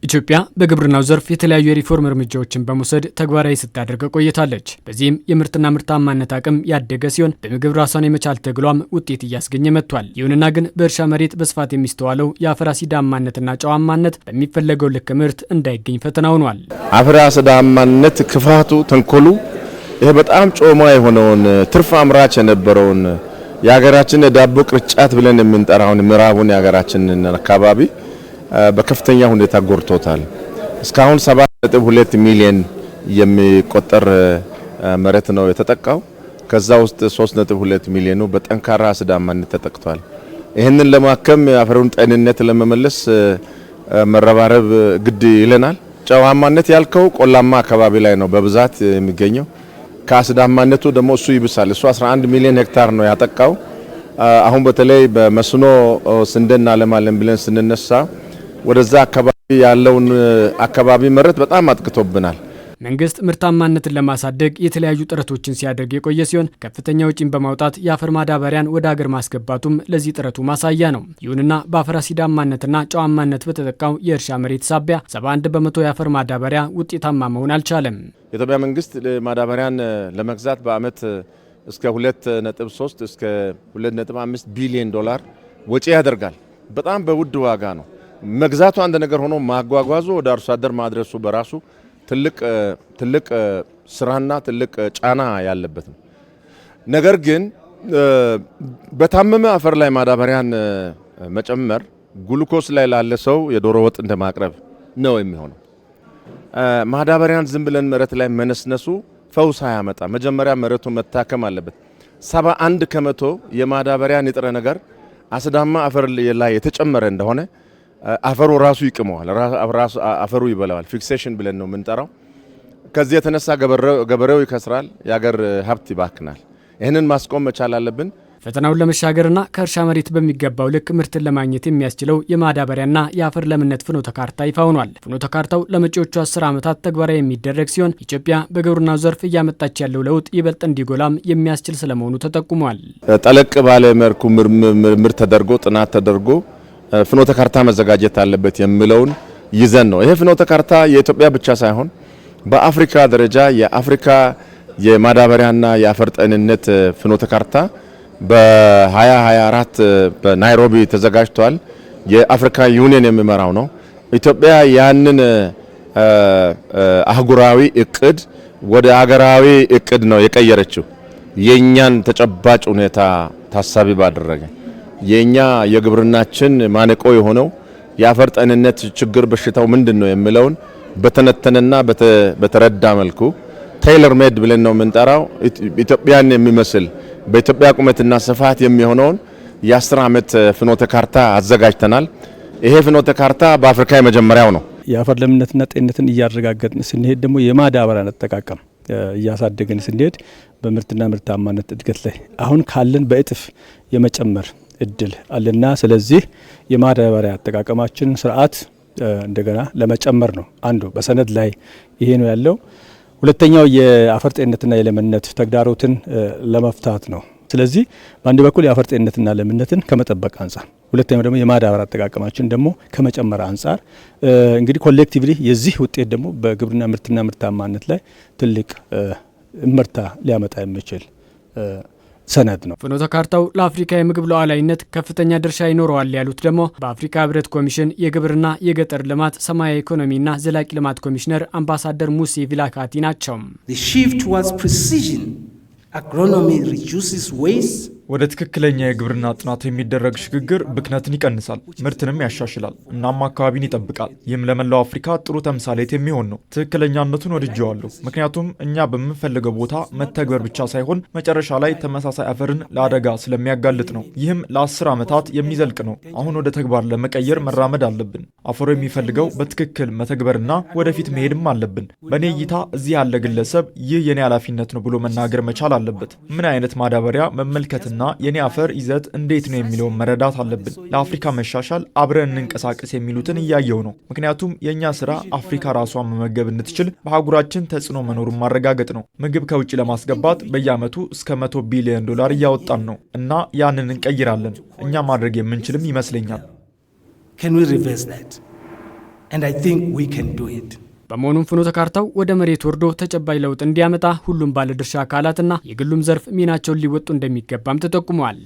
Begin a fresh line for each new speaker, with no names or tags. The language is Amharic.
ኢትዮጵያ በግብርናው ዘርፍ የተለያዩ የሪፎርም እርምጃዎችን በመውሰድ ተግባራዊ ስታደርግ ቆይታለች። በዚህም የምርትና ምርታማነት አቅም ያደገ ሲሆን በምግብ ራሷን የመቻል ትግሏም ውጤት እያስገኘ መጥቷል። ይሁንና ግን በእርሻ መሬት በስፋት የሚስተዋለው የአፈር አሲዳማነትና ጨዋማነት በሚፈለገው ልክ ምርት እንዳይገኝ ፈተና ሆኗል።
አፈር አሲዳማነት ክፋቱ፣ ተንኮሉ ይሄ በጣም ጮማ የሆነውን ትርፍ አምራች የነበረውን የሀገራችን ዳቦ ቅርጫት ብለን የምንጠራውን ምዕራቡን የሀገራችንን አካባቢ በከፍተኛ ሁኔታ ጎርቶታል። እስካሁን 7.2 ሚሊዮን የሚቆጠር መሬት ነው የተጠቃው። ከዛ ውስጥ 3.2 ሚሊዮኑ በጠንካራ አሲዳማነት ተጠቅቷል። ይህንን ለማከም የአፈሩን ጤንነት ለመመለስ መረባረብ ግድ ይለናል። ጨዋማነት ያልከው ቆላማ አካባቢ ላይ ነው በብዛት የሚገኘው። ከአሲዳማነቱ ደግሞ እሱ ይብሳል። እሱ 11 ሚሊዮን ሄክታር ነው ያጠቃው። አሁን በተለይ በመስኖ ስንዴና ለማለም ብለን ስንነሳ ወደዛ አካባቢ ያለውን አካባቢ መሬት በጣም አጥቅቶብናል።
መንግስት ምርታማነትን ለማሳደግ የተለያዩ ጥረቶችን ሲያደርግ የቆየ ሲሆን ከፍተኛ ወጪን በማውጣት የአፈር ማዳበሪያን ወደ ሀገር ማስገባቱም ለዚህ ጥረቱ ማሳያ ነው። ይሁንና በአፈር አሲዳማነትና ጨዋማነት በተጠቃው የእርሻ መሬት ሳቢያ 71 በመቶ የአፈር ማዳበሪያ ውጤታማ መሆን አልቻለም።
የኢትዮጵያ መንግስት ማዳበሪያን ለመግዛት በአመት እስከ 2.3 እስከ 2.5 ቢሊዮን ዶላር ወጪ ያደርጋል። በጣም በውድ ዋጋ ነው መግዛቱ አንድ ነገር ሆኖ ማጓጓዙ ወደ አርሶ አደር ማድረሱ በራሱ ትልቅ ስራና ትልቅ ጫና ያለበት ነው። ነገር ግን በታመመ አፈር ላይ ማዳበሪያን መጨመር ግሉኮስ ላይ ላለ ሰው የዶሮ ወጥ እንደማቅረብ ነው የሚሆነው። ማዳበሪያን ዝም ብለን መሬት ላይ መነስነሱ ፈውስ ያመጣ። መጀመሪያ መሬቱ መታከም አለበት። 71 ከመቶ የማዳበሪያ ንጥረ ነገር አሲዳማ አፈር ላይ የተጨመረ እንደሆነ አፈሩ ራሱ ይቅመዋል፣ አፈሩ ይበላዋል። ፊክሴሽን ብለን ነው የምንጠራው። ከዚህ የተነሳ ገበሬው ይከስራል፣ የሀገር ሀብት ይባክናል። ይህንን ማስቆም መቻል አለብን።
ፈተናውን ለመሻገርና ከእርሻ መሬት በሚገባው ልክ ምርትን ለማግኘት የሚያስችለው የማዳበሪያና የአፈር ለምነት ፍኖተ ካርታ ይፋ ሆኗል። ፍኖተ ካርታው ለመጪዎቹ 10 ዓመታት ተግባራዊ የሚደረግ ሲሆን ኢትዮጵያ በግብርናው ዘርፍ እያመጣች ያለው ለውጥ ይበልጥ እንዲጎላም የሚያስችል ስለመሆኑ ተጠቁሟል።
ጠለቅ ባለ መልኩ ምርምር ተደርጎ ጥናት ተደርጎ ፍኖተ ካርታ መዘጋጀት አለበት የሚለውን ይዘን ነው። ይሄ ፍኖተ ካርታ የኢትዮጵያ ብቻ ሳይሆን በአፍሪካ ደረጃ የአፍሪካ የማዳበሪያና የአፈር ጤንነት ፍኖተ ካርታ በ2024 በናይሮቢ ተዘጋጅቷል። የአፍሪካ ዩኒየን የሚመራው ነው። ኢትዮጵያ ያንን አህጉራዊ እቅድ ወደ ሀገራዊ እቅድ ነው የቀየረችው። የኛን ተጨባጭ ሁኔታ ታሳቢ ባደረገ የኛ የግብርናችን ማነቆ የሆነው የአፈር ጤንነት ችግር በሽታው ምንድነው የሚለውን በተነተነና በተረዳ መልኩ ቴይለር ሜድ ብለን ነው የምንጠራው ኢትዮጵያን የሚመስል በኢትዮጵያ ቁመትና ስፋት የሚሆነውን የ10 ዓመት ፍኖተ ካርታ አዘጋጅተናል። ይሄ ፍኖተ ካርታ በአፍሪካ የመጀመሪያው ነው።
የአፈር ለምነትና ጤንነትን እያረጋገጥን ስንሄድ ደግሞ የማዳበሪያን አጠቃቀም እያሳደግን ስንሄድ በምርትና ምርታማነት እድገት ላይ አሁን ካለን በእጥፍ የመጨመር እድል አለና ስለዚህ የማዳበሪያ አጠቃቀማችን ስርዓት እንደገና ለመጨመር ነው። አንዱ በሰነድ ላይ ይሄ ነው ያለው። ሁለተኛው የአፈር ጤንነትና የለምነት ተግዳሮትን ለመፍታት ነው። ስለዚህ በአንድ በኩል የአፈር ጤንነትና ለምነትን ከመጠበቅ አንጻር፣ ሁለተኛው ደግሞ የማዳበሪያ አጠቃቀማችን ደግሞ ከመጨመር አንጻር እንግዲህ ኮሌክቲቭሊ የዚህ ውጤት ደግሞ በግብርና ምርትና ምርታማነት ላይ ትልቅ እመርታ ሊያመጣ የሚችል ሰነድ ነው።
ፍኖተ ካርታው ለአፍሪካ የምግብ ሉዓላዊነት ከፍተኛ ድርሻ ይኖረዋል ያሉት ደግሞ በአፍሪካ ህብረት ኮሚሽን የግብርና የገጠር ልማት ሰማያዊ ኢኮኖሚና ዘላቂ ልማት ኮሚሽነር አምባሳደር ሙሴ ቪላካቲ ናቸው።
ወደ ትክክለኛ የግብርና ጥናት የሚደረግ ሽግግር ብክነትን ይቀንሳል፣ ምርትንም ያሻሽላል፣ እናም አካባቢን ይጠብቃል። ይህም ለመላው አፍሪካ ጥሩ ተምሳሌት የሚሆን ነው። ትክክለኛነቱን ወድጄዋለሁ፣ ምክንያቱም እኛ በምንፈልገው ቦታ መተግበር ብቻ ሳይሆን መጨረሻ ላይ ተመሳሳይ አፈርን ለአደጋ ስለሚያጋልጥ ነው። ይህም ለ10 ዓመታት የሚዘልቅ ነው። አሁን ወደ ተግባር ለመቀየር መራመድ አለብን። አፈሩ የሚፈልገው በትክክል መተግበርና ወደፊት መሄድም አለብን። በእኔ እይታ እዚህ ያለ ግለሰብ ይህ የኔ ኃላፊነት ነው ብሎ መናገር መቻል አለበት። ምን አይነት ማዳበሪያ መመልከትና የኔ አፈር ይዘት እንዴት ነው የሚለውን መረዳት አለብን። ለአፍሪካ መሻሻል አብረን እንንቀሳቀስ የሚሉትን እያየው ነው። ምክንያቱም የኛ ስራ አፍሪካ ራሷን መመገብ እንድትችል በአህጉራችን ተጽዕኖ መኖሩን ማረጋገጥ ነው። ምግብ ከውጭ ለማስገባት በየዓመቱ እስከ 100 ቢሊዮን ዶላር እያወጣን ነው እና ያንን እንቀይራለን። እኛ ማድረግ የምንችልም ይመስለኛል።
በመሆኑም ፍኖተ ካርታው ወደ መሬት ወርዶ ተጨባጭ ለውጥ እንዲያመጣ ሁሉም ባለድርሻ አካላትና የግሉም ዘርፍ ሚናቸውን ሊወጡ እንደሚገባም ተጠቁመዋል።